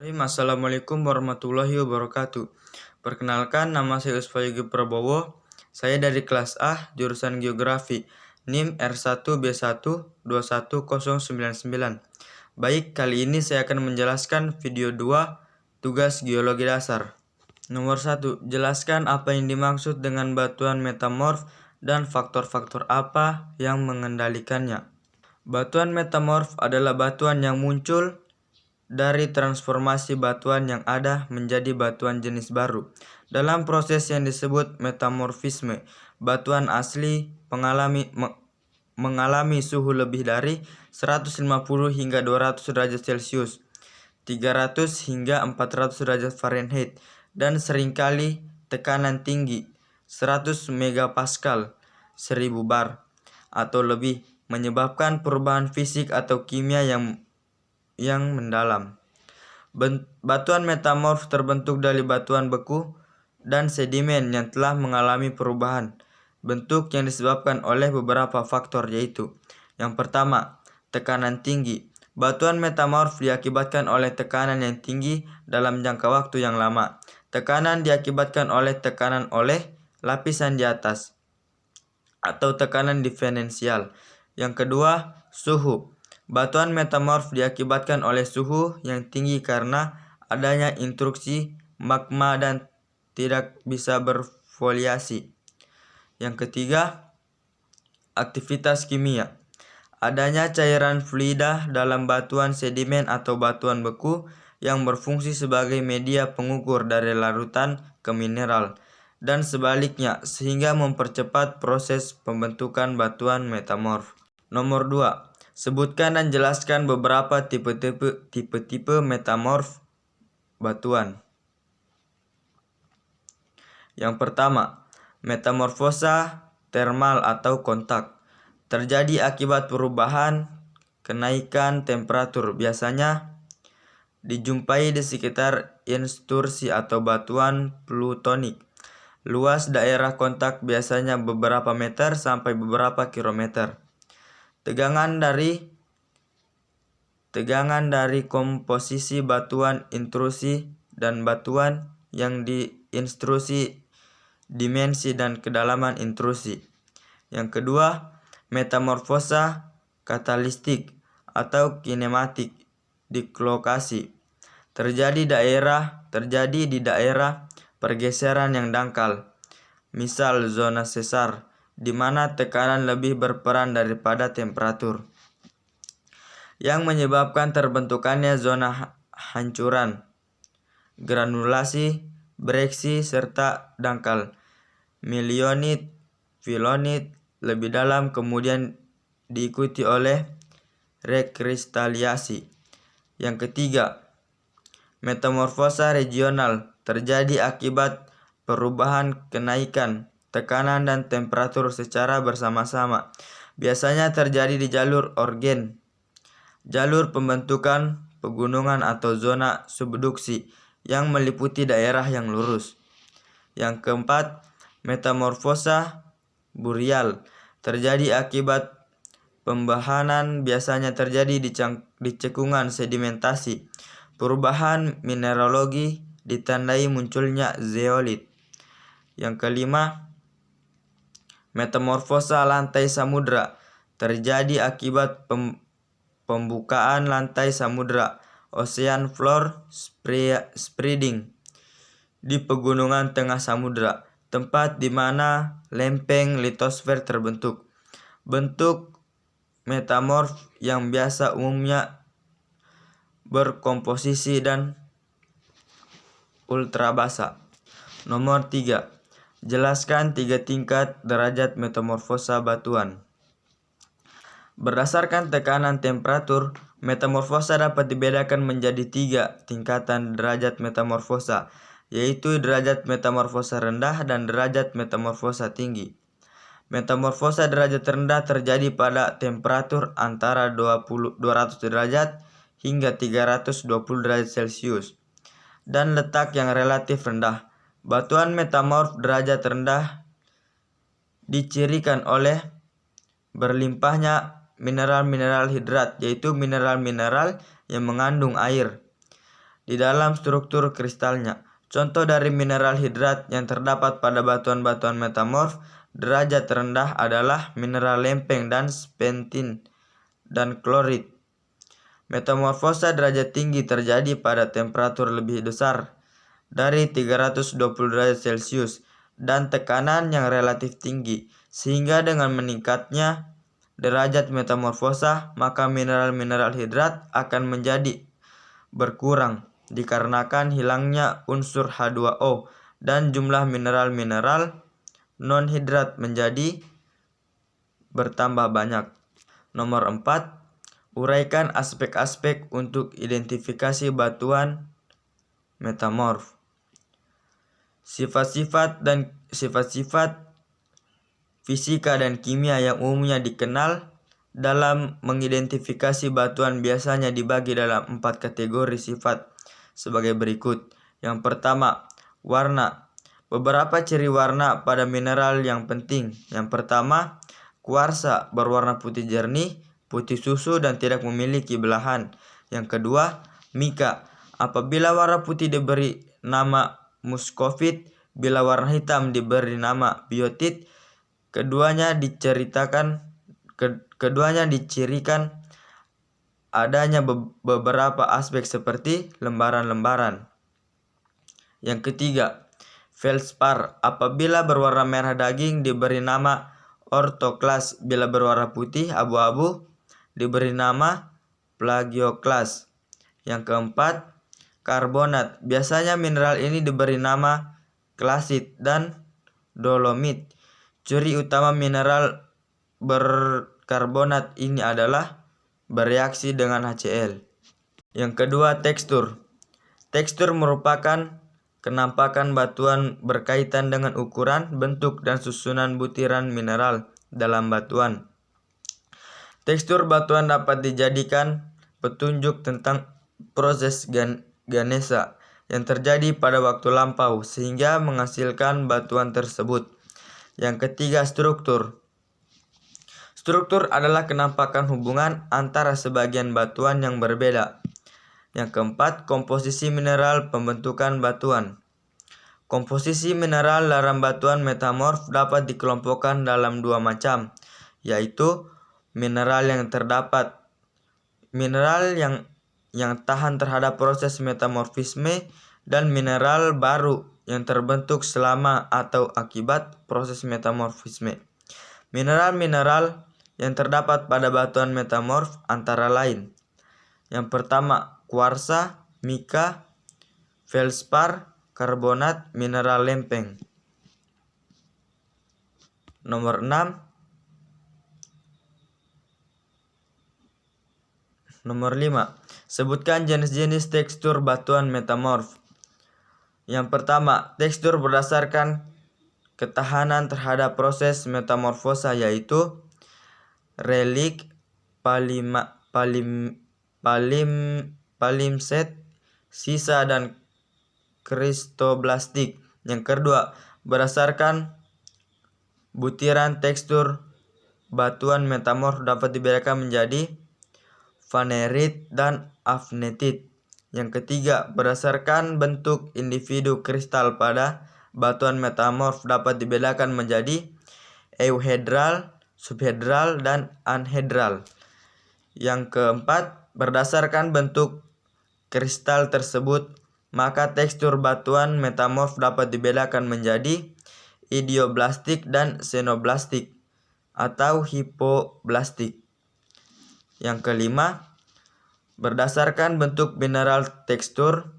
Assalamualaikum warahmatullahi wabarakatuh. Perkenalkan, nama saya Usfa Yogi Prabowo. Saya dari kelas A, jurusan Geografi, NIM R1B1 21099. Baik, kali ini saya akan menjelaskan video 2, tugas geologi dasar. Nomor 1, jelaskan apa yang dimaksud dengan batuan metamorf dan faktor-faktor apa yang mengendalikannya. Batuan metamorf adalah batuan yang muncul dari transformasi batuan yang ada menjadi batuan jenis baru. Dalam proses yang disebut metamorfisme, batuan asli mengalami suhu lebih dari 150 hingga 200 derajat Celcius, 300 hingga 400 derajat Fahrenheit, dan seringkali tekanan tinggi 100 megapascal 1000 bar atau lebih, menyebabkan perubahan fisik atau kimia yang mendalam. Batuan metamorf terbentuk dari batuan beku dan sedimen yang telah mengalami perubahan bentuk yang disebabkan oleh beberapa faktor, yaitu yang pertama, tekanan tinggi. Batuan metamorf diakibatkan oleh tekanan yang tinggi dalam jangka waktu yang lama. Tekanan diakibatkan oleh tekanan oleh lapisan di atas atau tekanan diferensial. Yang kedua, suhu. Batuan metamorf diakibatkan oleh suhu yang tinggi karena adanya intrusi magma dan tidak bisa berfoliasi. Yang ketiga, aktivitas kimia. Adanya cairan fluida dalam batuan sedimen atau batuan beku yang berfungsi sebagai media pengukur dari larutan ke mineral, dan sebaliknya, sehingga mempercepat proses pembentukan batuan metamorf. Nomor 2. Sebutkan dan jelaskan beberapa tipe-tipe metamorf batuan. Yang pertama, metamorfosa termal atau kontak. Terjadi akibat perubahan kenaikan temperatur, biasanya dijumpai di sekitar intrusi atau batuan plutonik. Luas daerah kontak biasanya beberapa meter sampai beberapa kilometer. Tegangan dari komposisi batuan intrusi dan batuan yang diintrusi, dimensi dan kedalaman intrusi. Yang kedua, metamorfosa katalistik atau kinematik dislokasi. Terjadi di daerah pergeseran yang dangkal, misal zona sesar, di mana tekanan lebih berperan daripada temperatur, yang menyebabkan terbentukannya zona hancuran, granulasi, breksi, serta dangkal, milionit, filonit lebih dalam, kemudian diikuti oleh rekristaliasi. Yang ketiga, metamorfosa regional terjadi akibat perubahan kenaikan tekanan dan temperatur secara bersama-sama. Biasanya terjadi di jalur orgen, jalur pembentukan pegunungan atau zona subduksi yang meliputi daerah yang lurus. Yang keempat, metamorfosa burial terjadi akibat pembahanan, biasanya terjadi di cekungan sedimentasi. Perubahan mineralogi ditandai munculnya zeolit. Yang kelima, metamorfosa lantai samudra terjadi akibat pembukaan lantai samudra, ocean floor spreading, di pegunungan tengah samudra, tempat di mana lempeng litosfer terbentuk. Bentuk metamorf yang biasa umumnya berkomposisi dan ultrabasa. Nomor 3. Jelaskan 3 tingkat derajat metamorfosa batuan. Berdasarkan tekanan temperatur, metamorfosa dapat dibedakan menjadi 3 tingkatan derajat metamorfosa, yaitu derajat metamorfosa rendah dan derajat metamorfosa tinggi. Metamorfosa derajat rendah terjadi pada temperatur antara 200 derajat hingga 320 derajat Celcius dan letak yang relatif rendah. Batuan metamorf derajat rendah dicirikan oleh berlimpahnya mineral-mineral hidrat, yaitu mineral-mineral yang mengandung air, di dalam struktur kristalnya. Contoh dari mineral hidrat yang terdapat pada batuan-batuan metamorf derajat rendah adalah mineral lempeng dan spentin dan klorit. Metamorfosa derajat tinggi terjadi pada temperatur lebih besar dari 320 derajat Celcius dan tekanan yang relatif tinggi, sehingga dengan meningkatnya derajat metamorfosa, maka mineral-mineral hidrat akan menjadi berkurang dikarenakan hilangnya unsur H2O dan jumlah mineral-mineral non-hidrat menjadi bertambah banyak. Nomor 4. Uraikan aspek-aspek untuk identifikasi batuan metamorf. Sifat-sifat fisika dan kimia yang umumnya dikenal dalam mengidentifikasi batuan biasanya dibagi dalam 4 kategori sifat sebagai berikut. Yang pertama, warna. Beberapa ciri warna pada mineral yang penting. Yang pertama, kuarsa berwarna putih jernih, putih susu dan tidak memiliki belahan. Yang kedua, mika. Apabila warna putih diberi nama muskovit, bila warna hitam diberi nama biotit. Keduanya dicirikan adanya beberapa aspek seperti lembaran-lembaran. Yang ketiga, feldspar. Apabila berwarna merah daging diberi nama orthoklas, bila berwarna putih abu-abu diberi nama plagioklas. Yang keempat, karbonat. Biasanya mineral ini diberi nama klasit dan dolomit. Ciri utama mineral berkarbonat ini adalah bereaksi dengan HCl. Yang kedua, tekstur. Tekstur merupakan kenampakan batuan berkaitan dengan ukuran, bentuk, dan susunan butiran mineral dalam batuan. Tekstur batuan dapat dijadikan petunjuk tentang proses ganesa yang terjadi pada waktu lampau sehingga menghasilkan batuan tersebut. Yang ketiga, struktur. Struktur adalah kenampakan hubungan antara sebagian batuan yang berbeda. Yang keempat, komposisi mineral pembentukan batuan. Komposisi mineral dalam batuan metamorf dapat dikelompokkan dalam 2 macam, yaitu mineral yang tahan terhadap proses metamorfisme dan mineral baru yang terbentuk selama atau akibat proses metamorfisme. Mineral-mineral yang terdapat pada batuan metamorf antara lain. Yang pertama, kuarsa, mika, feldspar, karbonat, mineral lempeng. Nomor 6. Nomor 5. Sebutkan jenis-jenis tekstur batuan metamorf. Yang pertama, tekstur berdasarkan ketahanan terhadap proses metamorfosa, yaitu relik, palimpsest, sisa, dan kristoblastik. Yang kedua, berdasarkan butiran tekstur batuan metamorf dapat dibedakan menjadi fanerit dan afnetit. Yang ketiga, berdasarkan bentuk individu kristal pada batuan metamorf dapat dibedakan menjadi euhedral, subhedral, dan anhedral. Yang keempat, berdasarkan bentuk kristal tersebut, maka tekstur batuan metamorf dapat dibedakan menjadi idioblastik dan xenoblastik atau hipoblastik. Yang kelima, berdasarkan bentuk mineral tekstur,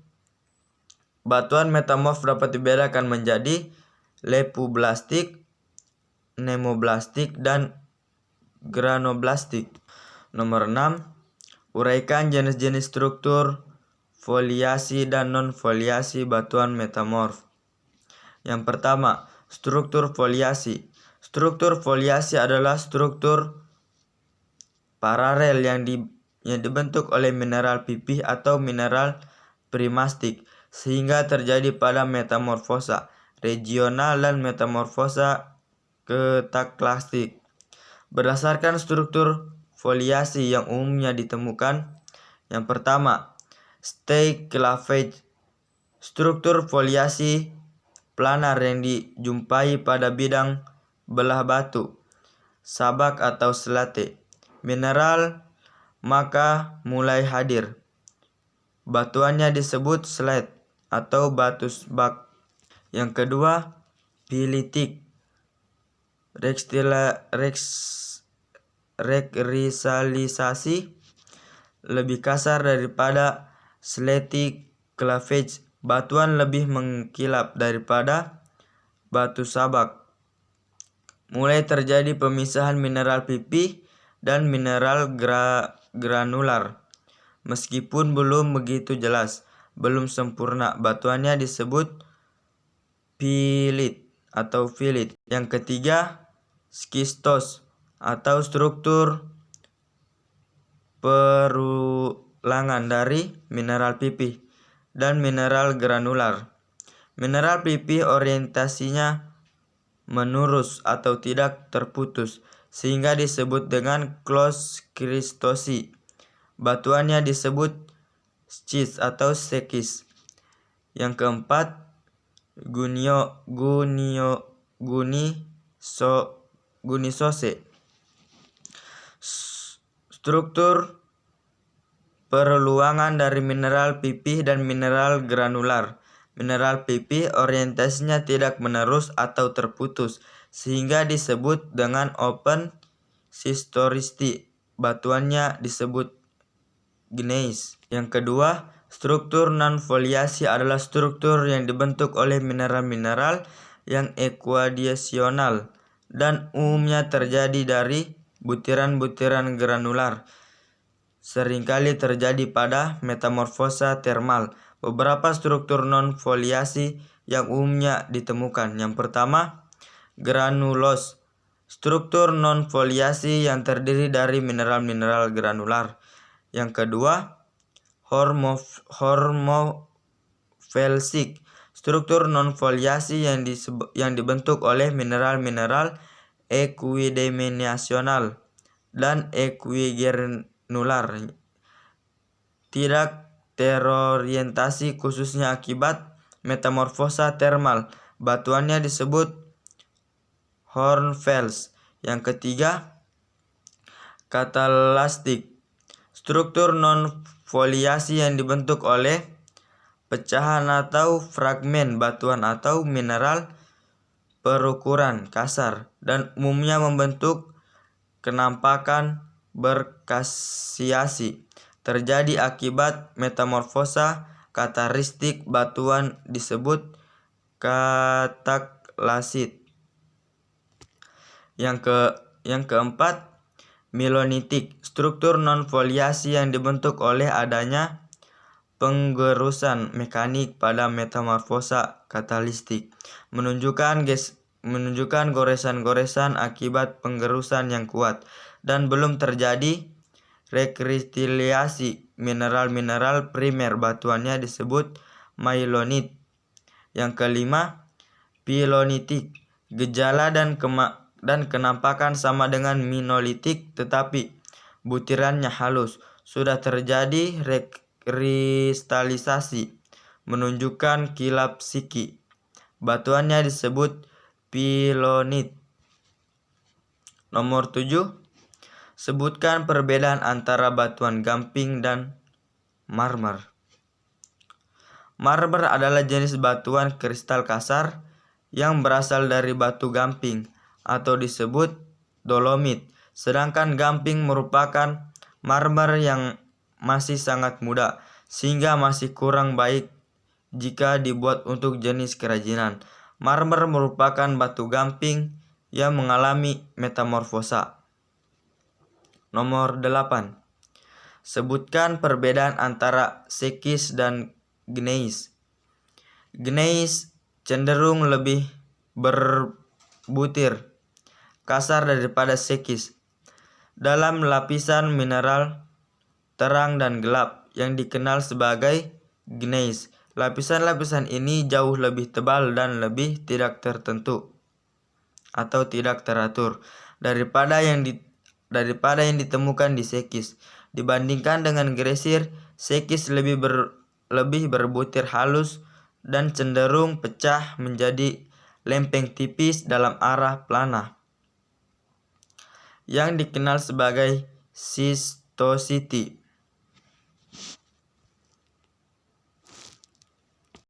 batuan metamorf dapat dibedakan menjadi lepublastik, nemoblastik, dan granoblastik. Nomor 6. Uraikan jenis-jenis struktur, foliasi, dan non-foliasi batuan metamorf. Yang pertama, struktur foliasi. Struktur foliasi adalah struktur paralel yang dibentuk oleh mineral pipih atau mineral primastik sehingga terjadi pada metamorfosa regional dan metamorfosa ketaklastik. Berdasarkan struktur foliasi yang umumnya ditemukan, yang pertama, Stay cleavage, struktur foliasi planar yang dijumpai pada bidang belah batu, sabak atau slate. Mineral maka mulai hadir. Batuannya disebut slate atau batu bak. Yang kedua, pilitik. Rekrisalisasi lebih kasar daripada slatic cleavage. Batuan lebih mengkilap daripada batu sabak. Mulai terjadi pemisahan mineral pipih dan mineral granular. Meskipun belum begitu jelas, belum sempurna, batuannya disebut pilit atau filit. Yang ketiga, skistos atau struktur perulangan dari mineral pipih dan mineral granular. Mineral pipih orientasinya menurus atau tidak terputus, sehingga disebut dengan close kristosi. Batuannya disebut schist atau sekis. Yang keempat, gunisose. Struktur perluangan dari mineral pipih dan mineral granular. Mineral pipih orientasinya tidak menerus atau terputus, sehingga disebut dengan open schistosity. Batuannya disebut gneiss. Yang kedua, struktur non-foliasi adalah struktur yang dibentuk oleh mineral-mineral yang ekuadional dan umumnya terjadi dari butiran-butiran granular. Seringkali terjadi pada metamorfosa termal. Beberapa struktur non-foliasi yang umumnya ditemukan. Yang pertama, granulos. Struktur non-foliasi yang terdiri dari mineral-mineral granular. Yang kedua, hormofelsik. Struktur non-foliasi yang dibentuk oleh mineral-mineral ekuidimensional dan ekuigranular, tidak terorientasi khususnya akibat metamorfosa termal. Batuannya disebut hornfels. Yang ketiga, katalastik. Struktur non-foliasi yang dibentuk oleh pecahan atau fragmen batuan atau mineral berukuran kasar dan umumnya membentuk kenampakan berkasiasi. Terjadi akibat metamorfosa karakteristik batuan disebut kataklasit. Yang keempat, milonitik. Struktur non-foliasi yang dibentuk oleh adanya penggerusan mekanik pada metamorfosa katalistik, menunjukkan goresan-goresan akibat penggerusan yang kuat, dan belum terjadi rekristalisasi mineral-mineral primer. Batuannya disebut mailonit. Yang kelima, pilonitik. Gejala dan kenampakan sama dengan minolitik, tetapi butirannya halus. Sudah terjadi rekristalisasi, menunjukkan kilap psiki. Batuannya disebut pilonit. Nomor 7. Sebutkan perbedaan antara batuan gamping dan marmer. Marmer adalah jenis batuan kristal kasar yang berasal dari batu gamping atau disebut dolomit. Sedangkan gamping merupakan marmer yang masih sangat muda, sehingga masih kurang baik jika dibuat untuk jenis kerajinan. Marmer merupakan batu gamping yang mengalami metamorfosa. Nomor 8. Sebutkan perbedaan antara sekis dan gneiss. Gneiss cenderung lebih berbutir kasar daripada sekis dalam lapisan mineral terang dan gelap yang dikenal sebagai gneiss. Lapisan-lapisan ini jauh lebih tebal dan lebih tidak tertentu atau tidak teratur daripada yang ditemukan di sekis. Dibandingkan dengan gresir, sekis lebih berbutir halus dan cenderung pecah menjadi lempeng tipis dalam arah plana, yang dikenal sebagai cystocity.